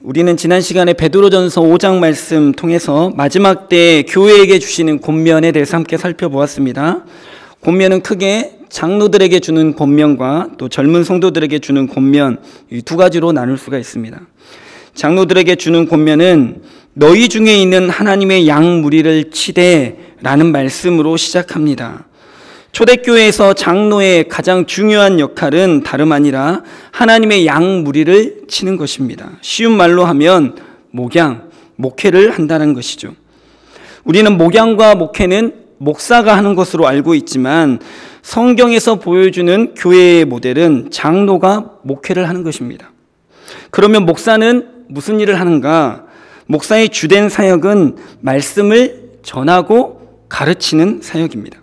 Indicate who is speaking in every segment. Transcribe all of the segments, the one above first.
Speaker 1: 우리는 지난 시간에 베드로전서 5장 말씀 통해서 마지막 때 교회에게 주시는 권면에 대해서 함께 살펴보았습니다. 권면은 크게 장로들에게 주는 권면과 또 젊은 성도들에게 주는 권면, 이 두 가지로 나눌 수가 있습니다. 장로들에게 주는 권면은 너희 중에 있는 하나님의 양 무리를 치되 라는 말씀으로 시작합니다. 초대교회에서 장로의 가장 중요한 역할은 다름 아니라 하나님의 양 무리를 치는 것입니다. 쉬운 말로 하면 목양, 목회를 한다는 것이죠. 우리는 목양과 목회는 목사가 하는 것으로 알고 있지만 성경에서 보여주는 교회의 모델은 장로가 목회를 하는 것입니다. 그러면 목사는 무슨 일을 하는가? 목사의 주된 사역은 말씀을 전하고 가르치는 사역입니다.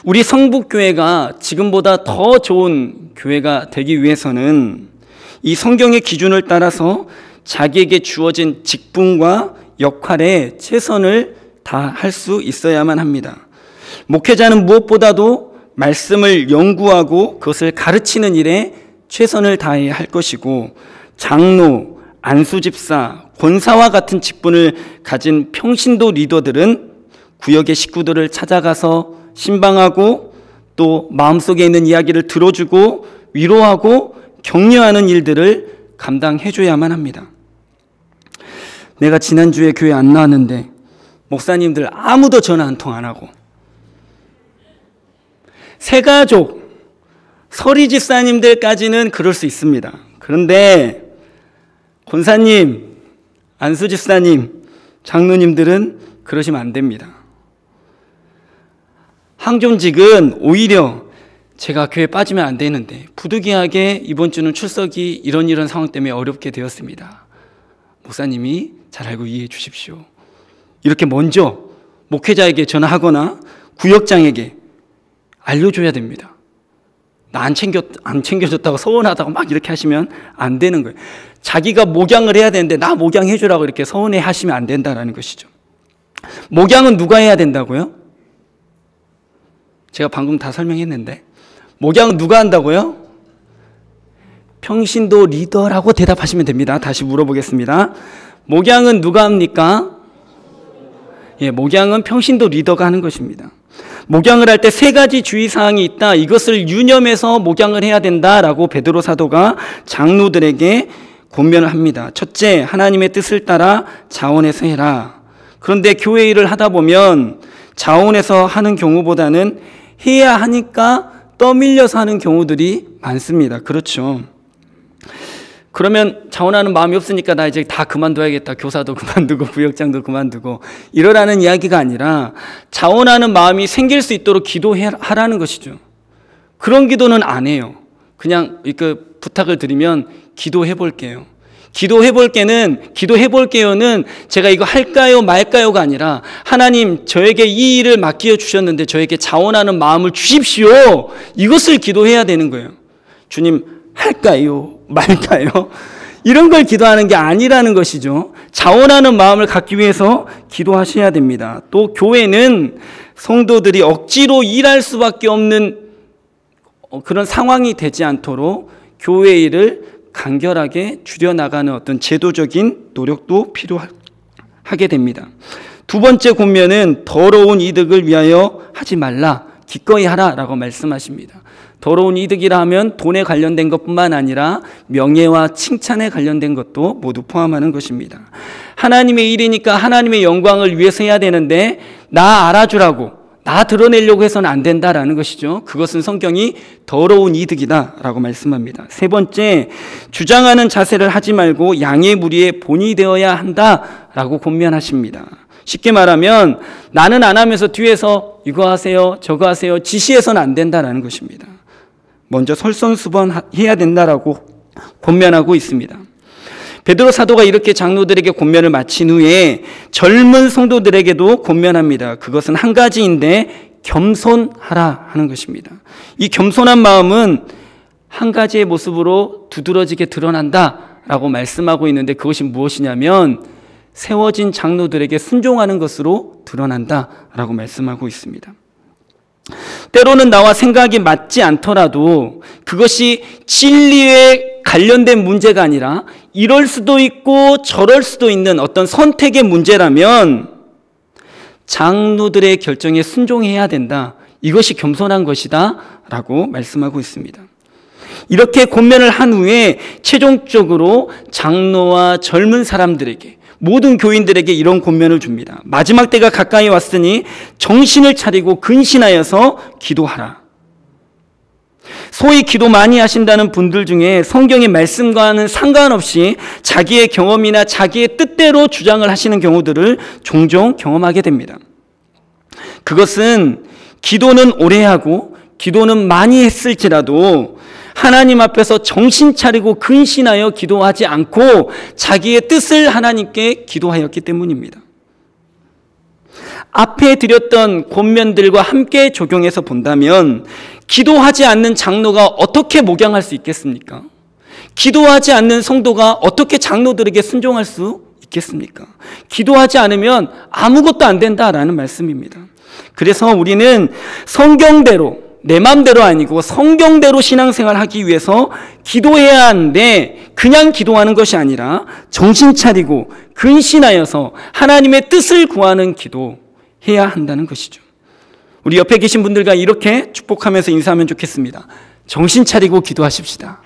Speaker 1: 우리 성북교회가 지금보다 더 좋은 교회가 되기 위해서는 이 성경의 기준을 따라서 자기에게 주어진 직분과 역할에 최선을 다할 수 있어야만 합니다. 목회자는 무엇보다도 말씀을 연구하고 그것을 가르치는 일에 최선을 다해야 할 것이고, 장로, 안수집사, 권사와 같은 직분을 가진 평신도 리더들은 구역의 식구들을 찾아가서 신방하고 또 마음속에 있는 이야기를 들어주고 위로하고 격려하는 일들을 감당해줘야만 합니다. 내가 지난주에 교회 안 나왔는데 목사님들 아무도 전화 한 통 안 하고, 새가족, 서리집사님들까지는 그럴 수 있습니다. 그런데 권사님, 안수집사님, 장로님들은 그러시면 안 됩니다. 항존직은 오히려 제가 교회 빠지면 안 되는데 부득이하게 이번 주는 출석이 이런 상황 때문에 어렵게 되었습니다. 목사님이 잘 알고 이해해 주십시오. 이렇게 먼저 목회자에게 전화하거나 구역장에게 알려줘야 됩니다. 나 안 챙겨줬다고 서운하다고 막 이렇게 하시면 안 되는 거예요. 자기가 목양을 해야 되는데 나 목양해 주라고 이렇게 서운해 하시면 안 된다는 것이죠. 목양은 누가 해야 된다고요? 제가 방금 다 설명했는데, 목양은 누가 한다고요? 평신도 리더라고 대답하시면 됩니다. 다시 물어보겠습니다. 목양은 누가 합니까? 목양은 평신도 리더가 하는 것입니다. 목양을 할 때 세 가지 주의사항이 있다. 이것을 유념해서 목양을 해야 된다라고 베드로 사도가 장로들에게 권면을 합니다. 첫째, 하나님의 뜻을 따라 자원해서 해라. 그런데 교회 일을 하다 보면 자원해서 하는 경우보다는 해야 하니까 떠밀려서 하는 경우들이 많습니다. 그렇죠. 그러면 자원하는 마음이 없으니까 나 이제 다 그만둬야겠다. 교사도 그만두고 구역장도 그만두고 이러라는 이야기가 아니라 자원하는 마음이 생길 수 있도록 기도하라는 것이죠. 그런 기도는 안 해요. 그냥 그 부탁을 드리면 기도해 볼게요. 기도해 볼게요는 제가 이거 할까요 말까요가 아니라 하나님 저에게 이 일을 맡겨 주셨는데 저에게 자원하는 마음을 주십시오. 이것을 기도해야 되는 거예요. 주님 할까요 말까요? 이런 걸 기도하는 게 아니라는 것이죠. 자원하는 마음을 갖기 위해서 기도하셔야 됩니다. 또 교회는 성도들이 억지로 일할 수밖에 없는 그런 상황이 되지 않도록 교회 일을 간결하게 줄여나가는 어떤 제도적인 노력도 필요하게 됩니다. 두 번째 권면은 더러운 이득을 위하여 하지 말라, 기꺼이 하라라고 말씀하십니다. 더러운 이득이라 하면 돈에 관련된 것뿐만 아니라 명예와 칭찬에 관련된 것도 모두 포함하는 것입니다. 하나님의 일이니까 하나님의 영광을 위해서 해야 되는데 나 알아주라고, 나 드러내려고 해서는 안 된다라는 것이죠. 그것은 성경이 더러운 이득이다라고 말씀합니다. 세 번째, 주장하는 자세를 하지 말고 양의 무리의 본이 되어야 한다라고 권면하십니다. 쉽게 말하면 나는 안 하면서 뒤에서 이거 하세요 저거 하세요 지시해서는 안 된다라는 것입니다. 먼저 솔선수범해야 된다라고 권면하고 있습니다. 베드로 사도가 이렇게 장로들에게 권면을 마친 후에 젊은 성도들에게도 권면합니다. 그것은 한 가지인데 겸손하라 하는 것입니다. 이 겸손한 마음은 한 가지의 모습으로 두드러지게 드러난다라고 말씀하고 있는데 그것이 무엇이냐면 세워진 장로들에게 순종하는 것으로 드러난다라고 말씀하고 있습니다. 때로는 나와 생각이 맞지 않더라도 그것이 진리에 관련된 문제가 아니라 이럴 수도 있고 저럴 수도 있는 어떤 선택의 문제라면 장로들의 결정에 순종해야 된다. 이것이 겸손한 것이다 라고 말씀하고 있습니다. 이렇게 권면을 한 후에 최종적으로 장로와 젊은 사람들에게, 모든 교인들에게 이런 권면을 줍니다. 마지막 때가 가까이 왔으니 정신을 차리고 근신하여서 기도하라. 소위 기도 많이 하신다는 분들 중에 성경의 말씀과는 상관없이 자기의 경험이나 자기의 뜻대로 주장을 하시는 경우들을 종종 경험하게 됩니다. 그것은 기도는 오래 하고 기도는 많이 했을지라도 하나님 앞에서 정신 차리고 근신하여 기도하지 않고 자기의 뜻을 하나님께 기도하였기 때문입니다. 앞에 드렸던 권면들과 함께 적용해서 본다면 기도하지 않는 장로가 어떻게 목양할 수 있겠습니까? 기도하지 않는 성도가 어떻게 장로들에게 순종할 수 있겠습니까? 기도하지 않으면 아무것도 안 된다라는 말씀입니다. 그래서 우리는 성경대로, 내 마음대로 아니고 성경대로 신앙생활하기 위해서 기도해야 하는데 그냥 기도하는 것이 아니라 정신 차리고 근신하여서 하나님의 뜻을 구하는 기도해야 한다는 것이죠. 우리 옆에 계신 분들과 이렇게 축복하면서 인사하면 좋겠습니다. 정신 차리고 기도하십시다.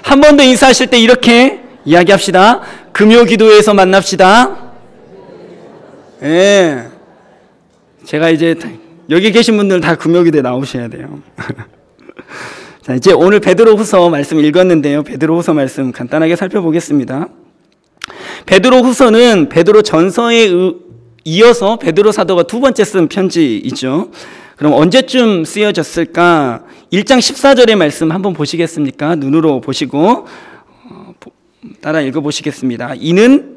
Speaker 1: 한 번 더 인사하실 때 이렇게 이야기합시다. 금요기도회에서 만납시다. 예. 제가 이제 여기 계신 분들은 다 금요기도에 나오셔야 돼요. 자, 이제 오늘 베드로후서 말씀 읽었는데요. 베드로후서 말씀 간단하게 살펴보겠습니다. 베드로후서는 베드로전서에 이어서 베드로 사도가 두 번째 쓴 편지이죠. 그럼 언제쯤 쓰여졌을까? 1장 14절의 말씀 한번 보시겠습니까? 눈으로 보시고 따라 읽어보시겠습니다. 이는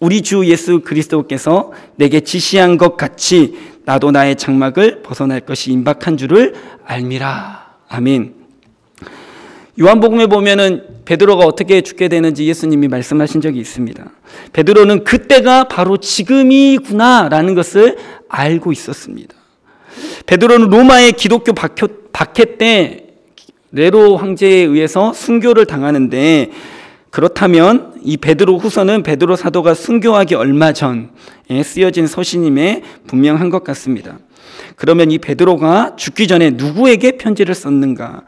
Speaker 1: 우리 주 예수 그리스도께서 내게 지시한 것 같이 나도 나의 장막을 벗어날 것이 임박한 줄을 알미라. 아멘. 요한복음에 보면은 베드로가 어떻게 죽게 되는지 예수님이 말씀하신 적이 있습니다. 베드로는 그때가 바로 지금이구나라는 것을 알고 있었습니다. 베드로는 로마의 기독교 박해 때 네로 황제에 의해서 순교를 당하는데, 그렇다면 이 베드로 후서는 베드로 사도가 순교하기 얼마 전에 쓰여진 서신임에 분명한 것 같습니다. 그러면 이 베드로가 죽기 전에 누구에게 편지를 썼는가?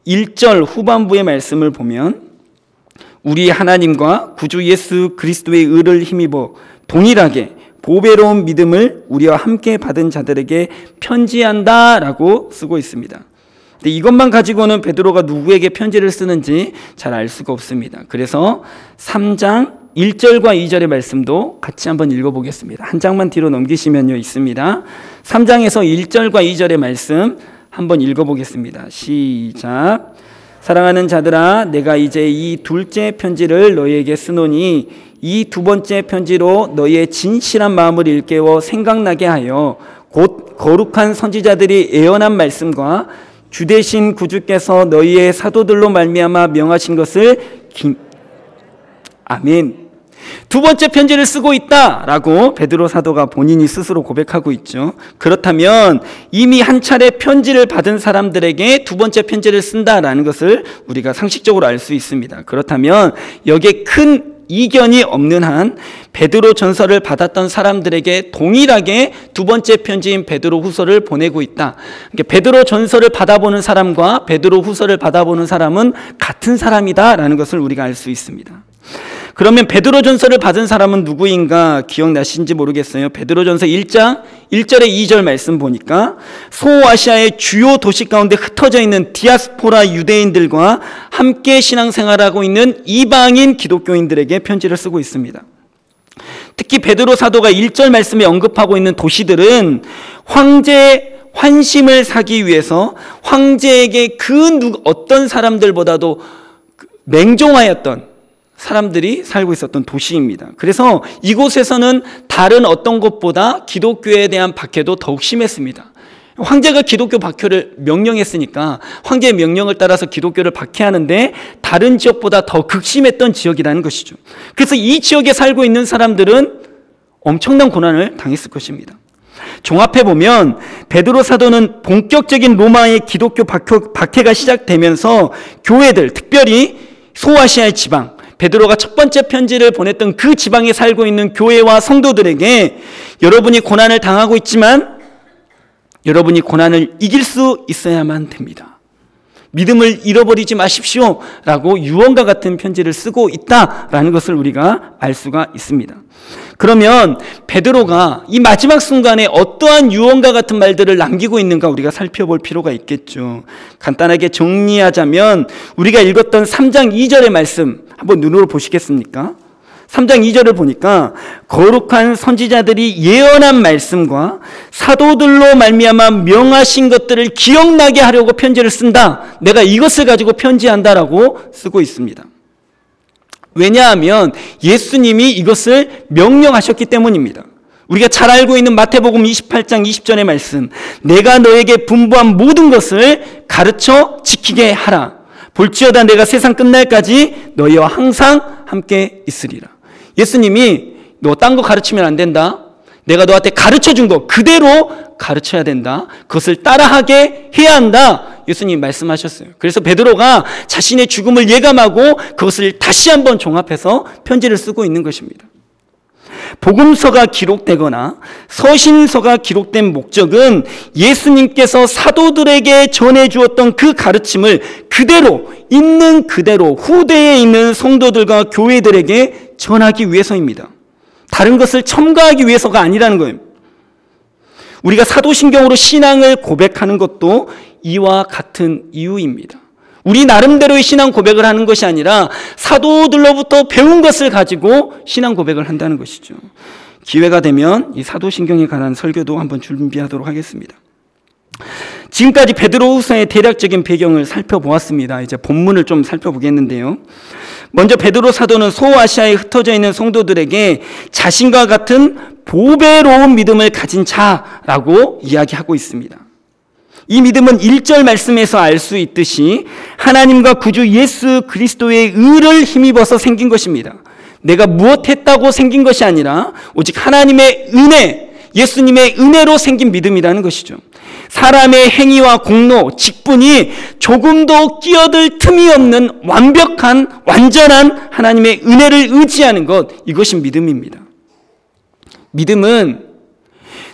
Speaker 1: 1절 후반부의 말씀을 보면 우리 하나님과 구주 예수 그리스도의 의를 힘입어 동일하게 보배로운 믿음을 우리와 함께 받은 자들에게 편지한다라고 쓰고 있습니다. 근데 이것만 가지고는 베드로가 누구에게 편지를 쓰는지 잘 알 수가 없습니다. 그래서 3장 1절과 2절의 말씀도 같이 한번 읽어보겠습니다. 한 장만 뒤로 넘기시면요 있습니다. 3장에서 1절과 2절의 말씀 한번 읽어보겠습니다. 시작. 사랑하는 자들아, 내가 이제 이 둘째 편지를 너희에게 쓰노니 이 두 번째 편지로 너희의 진실한 마음을 일깨워 생각나게 하여 곧 거룩한 선지자들이 예언한 말씀과 주되신 구주께서 너희의 사도들로 말미암아 명하신 것을 아멘. 두 번째 편지를 쓰고 있다라고 베드로 사도가 본인이 스스로 고백하고 있죠. 그렇다면 이미 한 차례 편지를 받은 사람들에게 두 번째 편지를 쓴다라는 것을 우리가 상식적으로 알 수 있습니다. 그렇다면 여기에 큰 이견이 없는 한 베드로 전서를 받았던 사람들에게 동일하게 두 번째 편지인 베드로 후서를 보내고 있다. 그러니까 베드로 전서를 받아보는 사람과 베드로 후서를 받아보는 사람은 같은 사람이다라는 것을 우리가 알 수 있습니다. 그러면 베드로 전서를 받은 사람은 누구인가 기억나신지 모르겠어요. 베드로 전서 1장 1절에 2절 말씀 보니까 소아시아의 주요 도시 가운데 흩어져 있는 디아스포라 유대인들과 함께 신앙생활하고 있는 이방인 기독교인들에게 편지를 쓰고 있습니다. 특히 베드로 사도가 1절 말씀에 언급하고 있는 도시들은 황제의 환심을 사기 위해서 황제에게 어떤 사람들보다도 맹종하였던 사람들이 살고 있었던 도시입니다. 그래서 이곳에서는 다른 어떤 곳보다 기독교에 대한 박해도 더욱 심했습니다. 황제가 기독교 박해를 명령했으니까 황제의 명령을 따라서 기독교를 박해하는데 다른 지역보다 더 극심했던 지역이라는 것이죠. 그래서 이 지역에 살고 있는 사람들은 엄청난 고난을 당했을 것입니다. 종합해보면 베드로 사도는 본격적인 로마의 기독교 박해가 시작되면서 교회들, 특별히 소아시아의 지방, 베드로가 첫 번째 편지를 보냈던 그 지방에 살고 있는 교회와 성도들에게 여러분이 고난을 당하고 있지만 여러분이 고난을 이길 수 있어야만 됩니다. 믿음을 잃어버리지 마십시오 라고 유언과 같은 편지를 쓰고 있다라는 것을 우리가 알 수가 있습니다. 그러면 베드로가 이 마지막 순간에 어떠한 유언과 같은 말들을 남기고 있는가 우리가 살펴볼 필요가 있겠죠. 간단하게 정리하자면 우리가 읽었던 3장 2절의 말씀 한번 눈으로 보시겠습니까? 3장 2절을 보니까 거룩한 선지자들이 예언한 말씀과 사도들로 말미암아 명하신 것들을 기억나게 하려고 편지를 쓴다. 내가 이것을 가지고 편지한다라고 쓰고 있습니다. 왜냐하면 예수님이 이것을 명령하셨기 때문입니다. 우리가 잘 알고 있는 마태복음 28장 20절의 말씀, 내가 너에게 분부한 모든 것을 가르쳐 지키게 하라. 볼지어다 내가 세상 끝날까지 너희와 항상 함께 있으리라. 예수님이 너 딴 거 가르치면 안 된다. 내가 너한테 가르쳐준 거 그대로 가르쳐야 된다. 그것을 따라하게 해야 한다. 예수님 말씀하셨어요. 그래서 베드로가 자신의 죽음을 예감하고 그것을 다시 한번 종합해서 편지를 쓰고 있는 것입니다. 복음서가 기록되거나 서신서가 기록된 목적은 예수님께서 사도들에게 전해주었던 그 가르침을 그대로 있는 그대로 후대에 있는 성도들과 교회들에게 전하기 위해서입니다. 다른 것을 첨가하기 위해서가 아니라는 거예요. 우리가 사도신경으로 신앙을 고백하는 것도 이와 같은 이유입니다. 우리 나름대로의 신앙 고백을 하는 것이 아니라 사도들로부터 배운 것을 가지고 신앙 고백을 한다는 것이죠. 기회가 되면 이 사도신경에 관한 설교도 한번 준비하도록 하겠습니다. 지금까지 베드로후서의 대략적인 배경을 살펴보았습니다. 이제 본문을 좀 살펴보겠는데요. 먼저 베드로 사도는 소아시아에 흩어져 있는 성도들에게 자신과 같은 보배로운 믿음을 가진 자라고 이야기하고 있습니다. 이 믿음은 1절 말씀에서 알 수 있듯이 하나님과 구주 예수 그리스도의 의를 힘입어서 생긴 것입니다. 내가 무엇했다고 생긴 것이 아니라 오직 하나님의 은혜, 예수님의 은혜로 생긴 믿음이라는 것이죠. 사람의 행위와 공로, 직분이 조금도 끼어들 틈이 없는 완벽한, 완전한 하나님의 은혜를 의지하는 것, 이것이 믿음입니다. 믿음은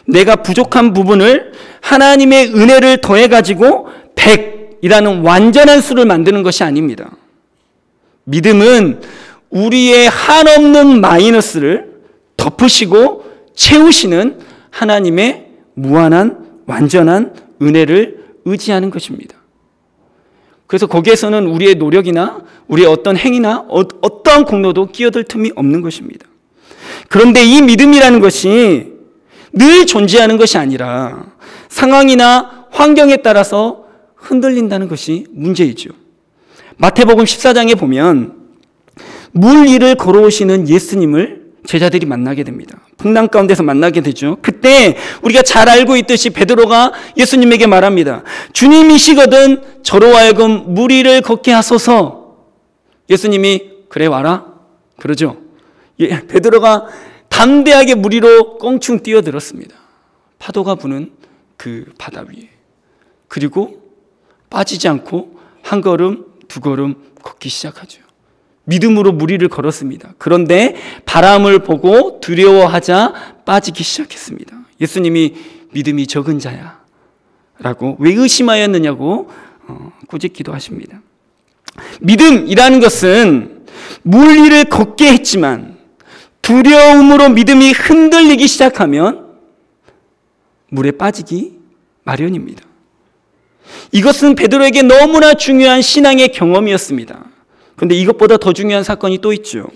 Speaker 1: 내가 부족한 부분을 하나님의 은혜를 더해가지고 100이라는 완전한 수를 만드는 것이 아닙니다. 믿음은 우리의 한없는 마이너스를 덮으시고 채우시는 하나님의 무한한 완전한 은혜를 의지하는 것입니다. 그래서 거기에서는 우리의 노력이나 우리의 어떤 행위나 어떠한 공로도 끼어들 틈이 없는 것입니다. 그런데 이 믿음이라는 것이 늘 존재하는 것이 아니라 상황이나 환경에 따라서 흔들린다는 것이 문제이죠. 마태복음 14장에 보면 물 위를 걸어오시는 예수님을 제자들이 만나게 됩니다. 풍랑 가운데서 만나게 되죠. 그때 우리가 잘 알고 있듯이 베드로가 예수님에게 말합니다. 주님이시거든 저로 하여금 물 위를 걷게 하소서. 예수님이 그래 와라 그러죠. 베드로가 담대하게 물 위로 껑충 뛰어들었습니다. 파도가 부는 그 바다 위에. 그리고 빠지지 않고 한 걸음 두 걸음 걷기 시작하죠. 믿음으로 물 위를 걸었습니다. 그런데 바람을 보고 두려워하자 빠지기 시작했습니다. 예수님이 믿음이 적은 자야 라고 왜 의심하였느냐고 꾸짖기도 하십니다. 믿음이라는 것은 물 위를 걷게 했지만 두려움으로 믿음이 흔들리기 시작하면 물에 빠지기 마련입니다. 이것은 베드로에게 너무나 중요한 신앙의 경험이었습니다. 그런데 이것보다 더 중요한 사건이 또 있죠.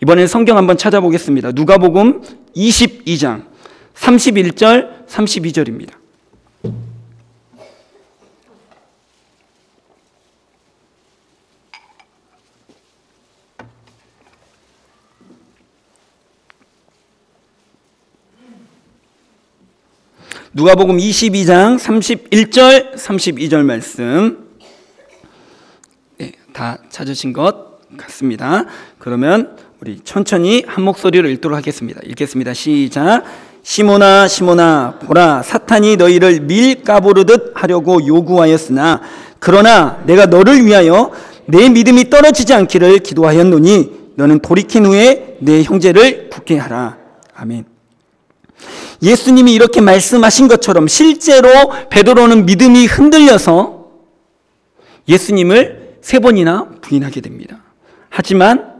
Speaker 1: 이번엔 성경 한번 찾아보겠습니다. 누가복음 22장 31절 32절입니다. 누가복음 22장 31절 32절 말씀 다 찾으신 것 같습니다. 그러면 우리 천천히 한 목소리로 읽도록 하겠습니다. 읽겠습니다. 시작. 시몬아 시몬아 보라 사탄이 너희를 밀가부르듯 하려고 요구하였으나 그러나 내가 너를 위하여 내 믿음이 떨어지지 않기를 기도하였노니 너는 돌이킨 후에 내 형제를 굳게 하라. 아멘. 예수님이 이렇게 말씀하신 것처럼 실제로 베드로는 믿음이 흔들려서 예수님을 3번이나 부인하게 됩니다. 하지만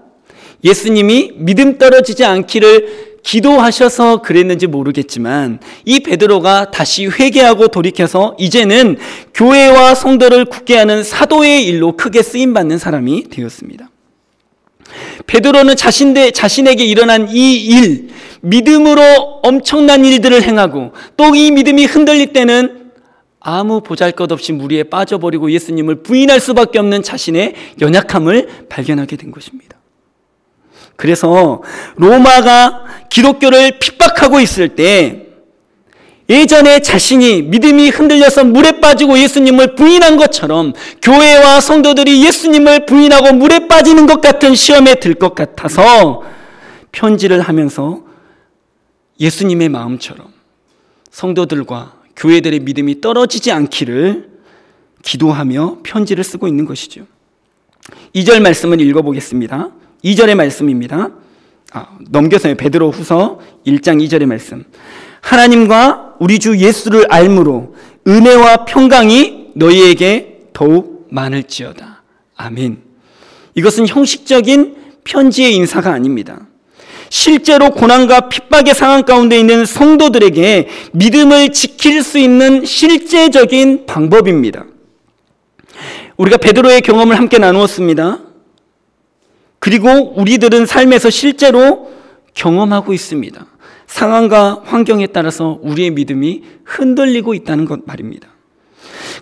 Speaker 1: 예수님이 믿음 떨어지지 않기를 기도하셔서 그랬는지 모르겠지만 이 베드로가 다시 회개하고 돌이켜서 이제는 교회와 성도를 굳게 하는 사도의 일로 크게 쓰임받는 사람이 되었습니다. 베드로는 자신에게 일어난 이 일, 믿음으로 엄청난 일들을 행하고 또 이 믿음이 흔들릴 때는 아무 보잘것없이 무리에 빠져버리고 예수님을 부인할 수밖에 없는 자신의 연약함을 발견하게 된 것입니다. 그래서 로마가 기독교를 핍박하고 있을 때 예전에 자신이 믿음이 흔들려서 물에 빠지고 예수님을 부인한 것처럼 교회와 성도들이 예수님을 부인하고 물에 빠지는 것 같은 시험에 들 것 같아서 편지를 하면서 예수님의 마음처럼 성도들과 교회들의 믿음이 떨어지지 않기를 기도하며 편지를 쓰고 있는 것이죠. 2절 말씀을 읽어보겠습니다. 2절의 말씀입니다. 넘겨서요. 베드로 후서 1장 2절의 말씀. 하나님과 우리 주 예수를 알므로 은혜와 평강이 너희에게 더욱 많을지어다. 아멘. 이것은 형식적인 편지의 인사가 아닙니다. 실제로 고난과 핍박의 상황 가운데 있는 성도들에게 믿음을 지킬 수 있는 실제적인 방법입니다. 우리가 베드로의 경험을 함께 나누었습니다. 그리고 우리들은 삶에서 실제로 경험하고 있습니다. 상황과 환경에 따라서 우리의 믿음이 흔들리고 있다는 것 말입니다.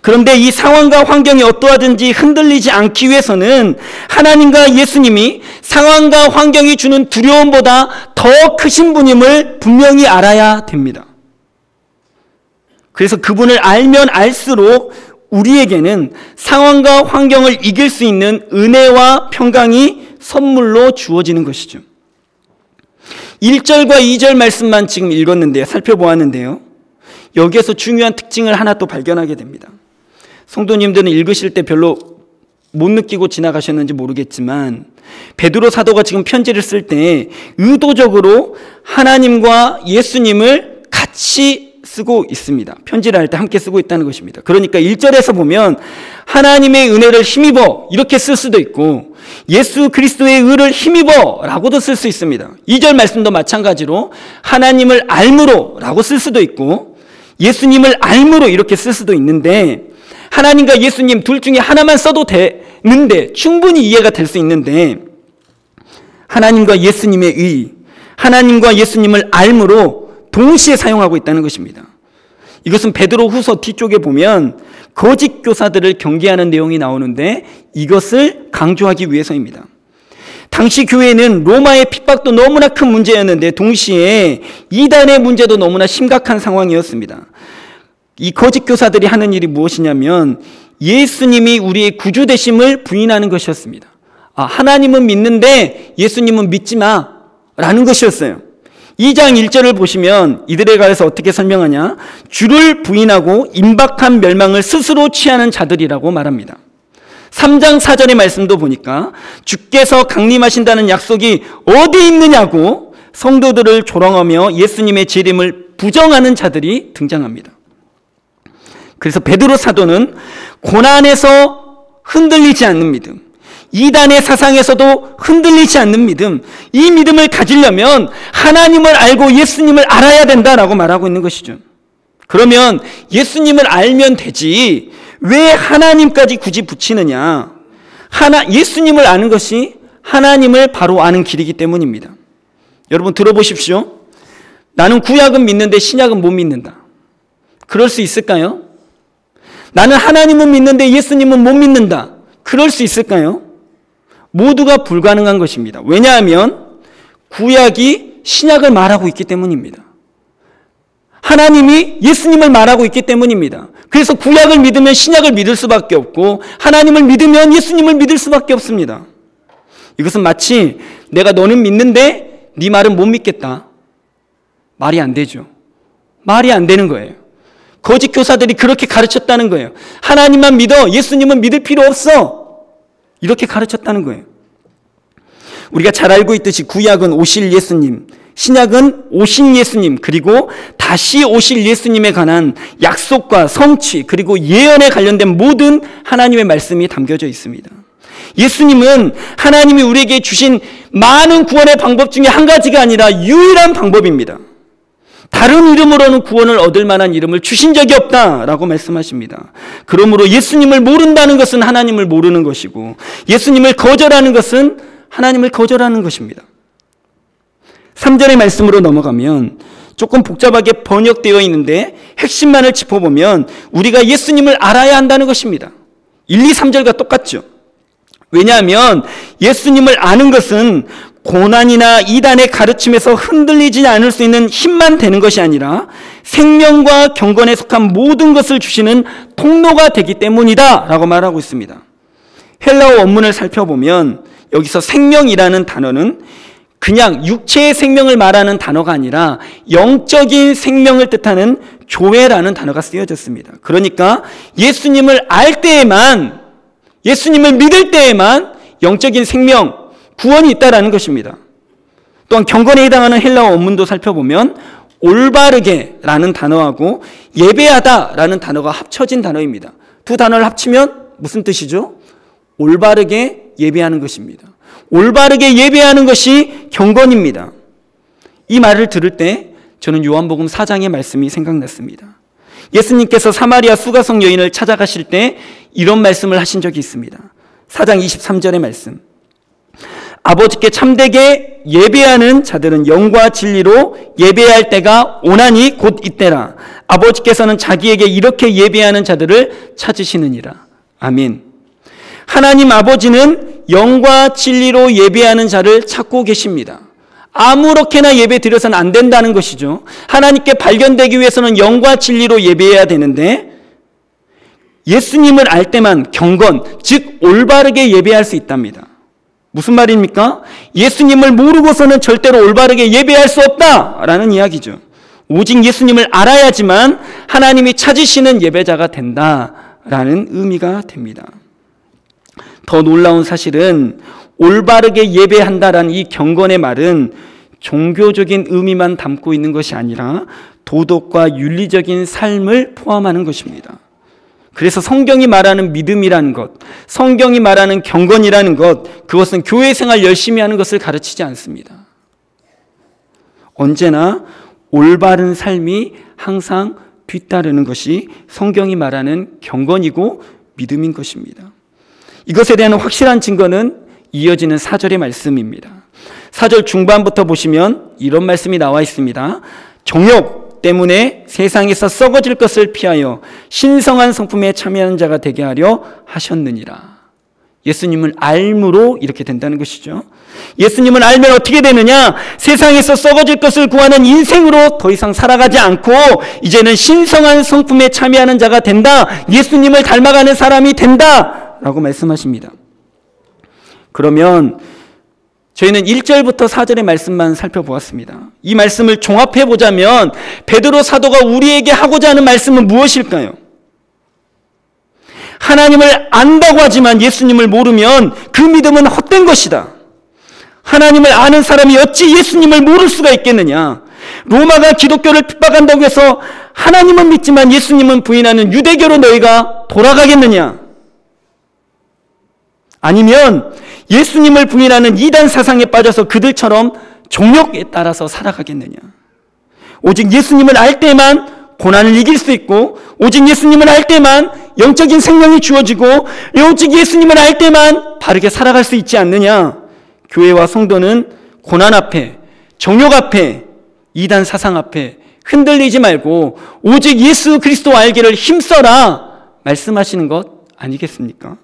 Speaker 1: 그런데 이 상황과 환경이 어떠하든지 흔들리지 않기 위해서는 하나님과 예수님이 상황과 환경이 주는 두려움보다 더 크신 분임을 분명히 알아야 됩니다. 그래서 그분을 알면 알수록 우리에게는 상황과 환경을 이길 수 있는 은혜와 평강이 선물로 주어지는 것이죠. 1절과 2절 말씀만 지금 읽었는데요. 살펴보았는데요. 여기에서 중요한 특징을 하나 또 발견하게 됩니다. 성도님들은 읽으실 때 별로 못 느끼고 지나가셨는지 모르겠지만 베드로 사도가 지금 편지를 쓸 때 의도적으로 하나님과 예수님을 같이 쓰고 있습니다. 편지를 할 때 함께 쓰고 있다는 것입니다. 그러니까 1절에서 보면 하나님의 은혜를 힘입어 이렇게 쓸 수도 있고 예수 그리스도의 의를 힘입어 라고도 쓸 수 있습니다. 2절 말씀도 마찬가지로 하나님을 알므로 라고 쓸 수도 있고 예수님을 알므로 이렇게 쓸 수도 있는데 하나님과 예수님 둘 중에 하나만 써도 되는데 충분히 이해가 될 수 있는데 하나님과 예수님의 의, 하나님과 예수님을 알므로 동시에 사용하고 있다는 것입니다. 이것은 베드로 후서 뒤쪽에 보면 거짓 교사들을 경계하는 내용이 나오는데 이것을 강조하기 위해서입니다. 당시 교회는 로마의 핍박도 너무나 큰 문제였는데 동시에 이단의 문제도 너무나 심각한 상황이었습니다. 이 거짓 교사들이 하는 일이 무엇이냐면 예수님이 우리의 구주 되심을 부인하는 것이었습니다. 하나님은 믿는데 예수님은 믿지 마라는 것이었어요. 2장 1절을 보시면 이들에 관해서 어떻게 설명하냐? 주를 부인하고 임박한 멸망을 스스로 취하는 자들이라고 말합니다. 3장 4절의 말씀도 보니까 주께서 강림하신다는 약속이 어디 있느냐고 성도들을 조롱하며 예수님의 재림을 부정하는 자들이 등장합니다. 그래서 베드로 사도는 고난에서 흔들리지 않는 믿음, 이단의 사상에서도 흔들리지 않는 믿음, 이 믿음을 가지려면 하나님을 알고 예수님을 알아야 된다라고 말하고 있는 것이죠. 그러면 예수님을 알면 되지 왜 하나님까지 굳이 붙이느냐? 예수님을 아는 것이 하나님을 바로 아는 길이기 때문입니다. 여러분 들어보십시오. 나는 구약은 믿는데 신약은 못 믿는다. 그럴 수 있을까요? 나는 하나님은 믿는데 예수님은 못 믿는다. 그럴 수 있을까요? 모두가 불가능한 것입니다. 왜냐하면 구약이 신약을 말하고 있기 때문입니다. 하나님이 예수님을 말하고 있기 때문입니다. 그래서 구약을 믿으면 신약을 믿을 수밖에 없고 하나님을 믿으면 예수님을 믿을 수밖에 없습니다. 이것은 마치 내가 너는 믿는데 네 말은 못 믿겠다. 말이 안 되죠. 말이 안 되는 거예요. 거짓 교사들이 그렇게 가르쳤다는 거예요. 하나님만 믿어. 예수님은 믿을 필요 없어. 이렇게 가르쳤다는 거예요. 우리가 잘 알고 있듯이 구약은 오실 예수님, 신약은 오신 예수님, 그리고 다시 오실 예수님에 관한 약속과 성취, 그리고 예언에 관련된 모든 하나님의 말씀이 담겨져 있습니다. 예수님은 하나님이 우리에게 주신 많은 구원의 방법 중에 한 가지가 아니라 유일한 방법입니다. 다른 이름으로는 구원을 얻을 만한 이름을 주신 적이 없다라고 말씀하십니다. 그러므로 예수님을 모른다는 것은 하나님을 모르는 것이고, 예수님을 거절하는 것은 하나님을 거절하는 것입니다. 3절의 말씀으로 넘어가면 조금 복잡하게 번역되어 있는데 핵심만을 짚어보면 우리가 예수님을 알아야 한다는 것입니다. 1, 2, 3절과 똑같죠. 왜냐하면 예수님을 아는 것은 고난이나 이단의 가르침에서 흔들리지 않을 수 있는 힘만 되는 것이 아니라 생명과 경건에 속한 모든 것을 주시는 통로가 되기 때문이다 라고 말하고 있습니다. 헬라어 원문을 살펴보면 여기서 생명이라는 단어는 그냥 육체의 생명을 말하는 단어가 아니라 영적인 생명을 뜻하는 조회라는 단어가 쓰여졌습니다. 그러니까 예수님을 알 때에만, 예수님을 믿을 때에만 영적인 생명, 구원이 있다라는 것입니다. 또한 경건에 해당하는 헬라어 원문도 살펴보면 올바르게라는 단어하고 예배하다라는 단어가 합쳐진 단어입니다. 두 단어를 합치면 무슨 뜻이죠? 올바르게 예배하는 것입니다. 올바르게 예배하는 것이 경건입니다. 이 말을 들을 때 저는 요한복음 4장의 말씀이 생각났습니다. 예수님께서 사마리아 수가성 여인을 찾아가실 때 이런 말씀을 하신 적이 있습니다. 4장 23절의 말씀. 아버지께 참되게 예배하는 자들은 영과 진리로 예배할 때가 오나니 곧 이때라. 아버지께서는 자기에게 이렇게 예배하는 자들을 찾으시느니라. 아멘. 하나님 아버지는 영과 진리로 예배하는 자를 찾고 계십니다. 아무렇게나 예배 드려서는 안 된다는 것이죠. 하나님께 발견되기 위해서는 영과 진리로 예배해야 되는데 예수님을 알 때만 경건, 즉 올바르게 예배할 수 있답니다. 무슨 말입니까? 예수님을 모르고서는 절대로 올바르게 예배할 수 없다라는 이야기죠. 오직 예수님을 알아야지만 하나님이 찾으시는 예배자가 된다라는 의미가 됩니다. 더 놀라운 사실은 올바르게 예배한다라는 이 경건의 말은 종교적인 의미만 담고 있는 것이 아니라 도덕과 윤리적인 삶을 포함하는 것입니다. 그래서 성경이 말하는 믿음이라는 것, 성경이 말하는 경건이라는 것, 그것은 교회 생활 열심히 하는 것을 가르치지 않습니다. 언제나 올바른 삶이 항상 뒤따르는 것이 성경이 말하는 경건이고 믿음인 것입니다. 이것에 대한 확실한 증거는 이어지는 4절의 말씀입니다. 4절 중반부터 보시면 이런 말씀이 나와 있습니다. 정욕 때문에 세상에서 썩어질 것을 피하여 신성한 성품에 참여하는 자가 되게 하려 하셨느니라. 예수님을 알므로 이렇게 된다는 것이죠. 예수님을 알면 어떻게 되느냐? 세상에서 썩어질 것을 구하는 인생으로 더 이상 살아가지 않고 이제는 신성한 성품에 참여하는 자가 된다. 예수님을 닮아가는 사람이 된다 라고 말씀하십니다. 그러면 저희는 1절부터 4절의 말씀만 살펴보았습니다. 이 말씀을 종합해 보자면 베드로 사도가 우리에게 하고자 하는 말씀은 무엇일까요? 하나님을 안다고 하지만 예수님을 모르면 그 믿음은 헛된 것이다. 하나님을 아는 사람이 어찌 예수님을 모를 수가 있겠느냐? 로마가 기독교를 핍박한다고 해서 하나님은 믿지만 예수님은 부인하는 유대교로 너희가 돌아가겠느냐? 아니면 예수님을 부인하는 이단 사상에 빠져서 그들처럼 종욕에 따라서 살아가겠느냐? 오직 예수님을 알 때만 고난을 이길 수 있고, 오직 예수님을 알 때만 영적인 생명이 주어지고, 오직 예수님을 알 때만 바르게 살아갈 수 있지 않느냐? 교회와 성도는 고난 앞에, 정욕 앞에, 이단 사상 앞에 흔들리지 말고 오직 예수 그리스도 알기를 힘써라 말씀하시는 것 아니겠습니까?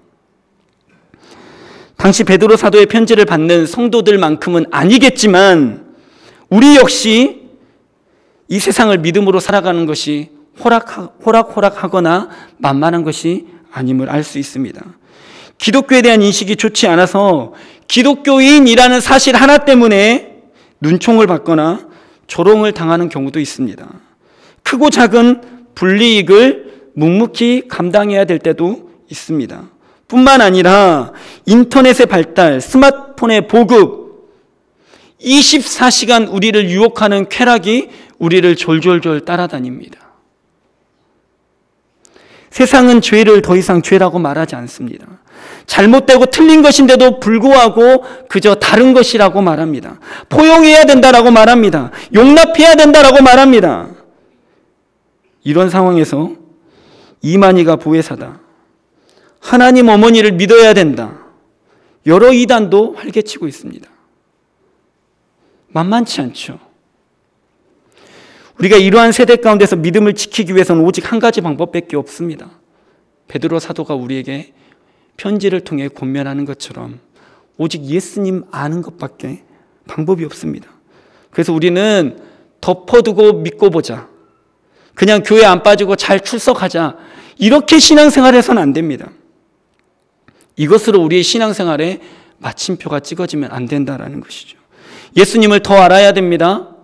Speaker 1: 당시 베드로 사도의 편지를 받는 성도들만큼은 아니겠지만 우리 역시 이 세상을 믿음으로 살아가는 것이 호락호락하거나 만만한 것이 아님을 알 수 있습니다. 기독교에 대한 인식이 좋지 않아서 기독교인이라는 사실 하나 때문에 눈총을 받거나 조롱을 당하는 경우도 있습니다. 크고 작은 불이익을 묵묵히 감당해야 될 때도 있습니다. 뿐만 아니라 인터넷의 발달, 스마트폰의 보급, 24시간 우리를 유혹하는 쾌락이 우리를 졸졸졸 따라다닙니다. 세상은 죄를 더 이상 죄라고 말하지 않습니다. 잘못되고 틀린 것인데도 불구하고 그저 다른 것이라고 말합니다. 포용해야 된다라고 말합니다. 용납해야 된다라고 말합니다. 이런 상황에서 이만희가 보혜사다, 하나님 어머니를 믿어야 된다, 여러 이단도 활개치고 있습니다. 만만치 않죠. 우리가 이러한 세대 가운데서 믿음을 지키기 위해서는 오직 한 가지 방법밖에 없습니다. 베드로 사도가 우리에게 편지를 통해 권면하는 것처럼 오직 예수님 아는 것밖에 방법이 없습니다. 그래서 우리는 덮어두고 믿고 보자, 그냥 교회 안 빠지고 잘 출석하자, 이렇게 신앙생활을 해서는 안 됩니다. 이것으로 우리의 신앙생활에 마침표가 찍어지면 안 된다라는 것이죠. 예수님을 더 알아야 됩니다.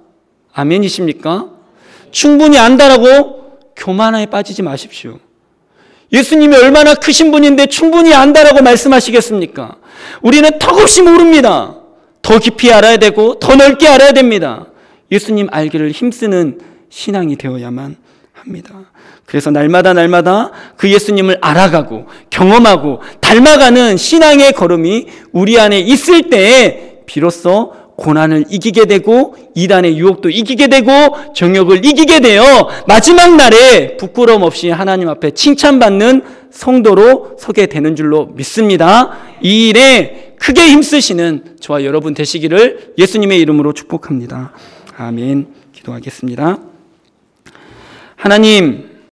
Speaker 1: 아멘이십니까? 충분히 안다라고 교만에 빠지지 마십시오. 예수님이 얼마나 크신 분인데 충분히 안다라고 말씀하시겠습니까? 우리는 턱없이 모릅니다. 더 깊이 알아야 되고 더 넓게 알아야 됩니다. 예수님 알기를 힘쓰는 신앙이 되어야만 합니다. 그래서 날마다 그 예수님을 알아가고 경험하고 닮아가는 신앙의 걸음이 우리 안에 있을 때에 비로소 고난을 이기게 되고 이단의 유혹도 이기게 되고 정욕을 이기게 되어 마지막 날에 부끄러움 없이 하나님 앞에 칭찬받는 성도로 서게 되는 줄로 믿습니다. 이 일에 크게 힘쓰시는 저와 여러분 되시기를 예수님의 이름으로 축복합니다. 아멘. 기도하겠습니다. 하나님,